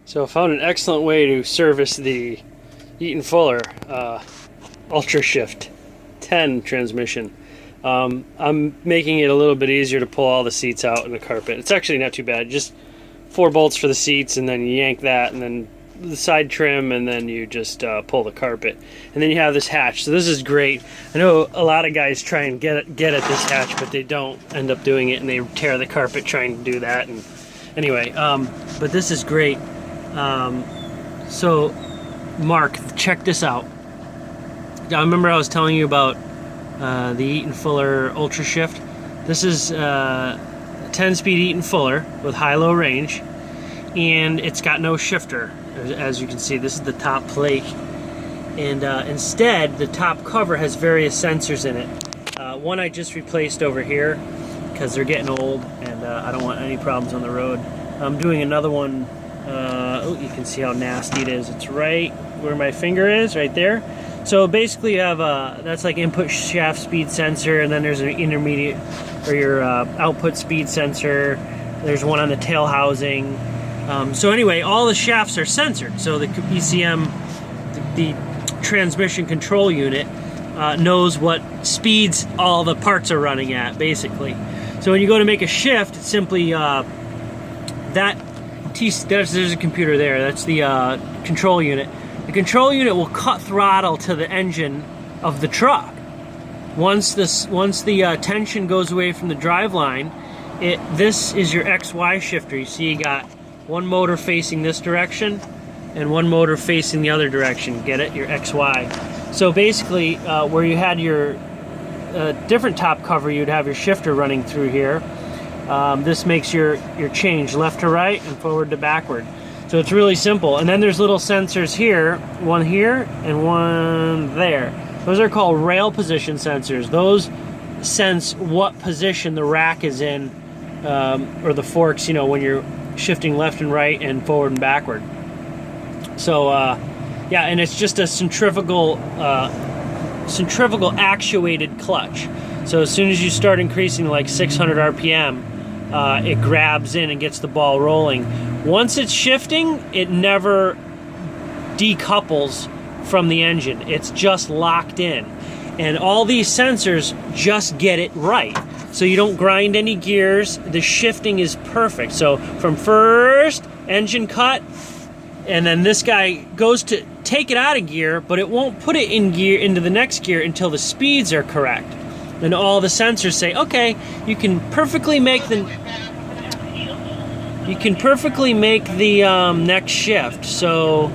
So I found an excellent way to service the Eaton Fuller ultrashift 10 transmission. I'm making it a little bit easier to pull all the seats out in the carpet. It's actually not too bad. Just 4 bolts for the seats, and then you yank that, and then the side trim, and then you just pull the carpet, and then you have this hatch. So this is great. I know a lot of guys try and get at this hatch, but they don't end up doing it, and they tear the carpet trying to do that. And anyway, but this is great. So Mark, check this out. I remember I was telling you about the Eaton Fuller ultrashift. This is a 10-speed Eaton Fuller with high-low range, and it's got no shifter. As you can see, this is the top plate, and instead the top cover has various sensors in it. One I just replaced over here because they're getting old, and I don't want any problems on the road. I'm doing another one. Oh, you can see how nasty it is. It's right where my finger is, right there. So basically you have that's like input shaft speed sensor, and then there's an intermediate, or your output speed sensor. There's one on the tail housing. So anyway, all the shafts are censored. So the ECM, the transmission control unit, knows what speeds all the parts are running at, basically. So when you go to make a shift, it's simply there's a computer there. That's the control unit. The control unit will cut throttle to the engine of the truck. Once the tension goes away from the driveline, this is your XY shifter. You see, you got one motor facing this direction and one motor facing the other direction. Get it? Your XY. So basically, where you had your different top cover, you'd have your shifter running through here. This makes your change left to right and forward to backward. So it's really simple. And then there's little sensors here, one here and one there. Those are called rail position sensors. Those sense what position the rack is in, or the forks, you know, when you're shifting left and right and forward and backward. So yeah, and it's just a centrifugal actuated clutch. So as soon as you start increasing like 600 RPM, it grabs in and gets the ball rolling. Once it's shifting, it never decouples from the engine. It's just locked in. And all these sensors just get it right. So you don't grind any gears. The shifting is perfect. So from first, engine cut, and then this guy goes to take it out of gear, but it won't put it in gear into the next gear until the speeds are correct. And all the sensors say, okay, you can perfectly make the next shift. So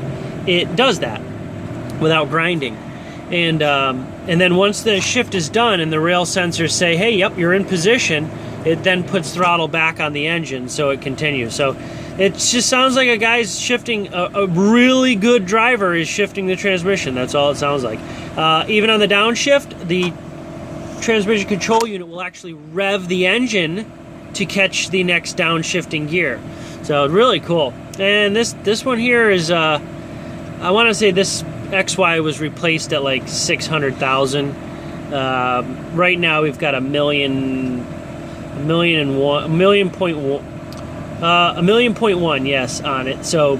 it does that without grinding. And then once the shift is done and the rail sensors say, hey, yep, you're in position, it then puts throttle back on the engine, so it continues. So it just sounds like a guy's shifting, a really good driver is shifting the transmission. That's all it sounds like. Even on the downshift, the transmission control unit will actually rev the engine to catch the next downshifting gear. So really cool. And this one here is, I want to say this XY was replaced at like 600,000. Right now we've got a million point one, yes, on it. So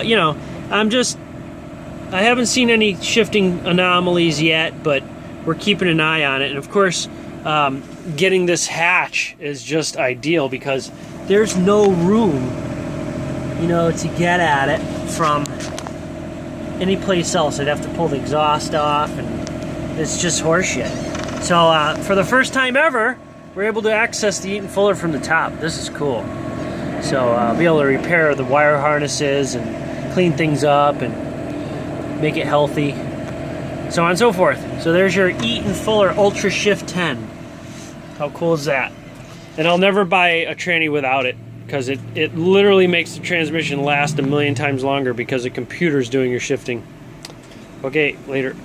you know, I haven't seen any shifting anomalies yet, but we're keeping an eye on it. And of course, getting this hatch is just ideal because there's no room, you know, to get at it from any place else. I'd have to pull the exhaust off, and it's just horseshit. So for the first time ever, we're able to access the Eaton Fuller from the top. This is cool. So I'll be able to repair the wire harnesses and clean things up and make it healthy, so on and so forth. So there's your Eaton Fuller ultrashift 10. How cool is that? And I'll never buy a tranny without it, because it literally makes the transmission last a million times longer because the computer's doing your shifting. Okay, later.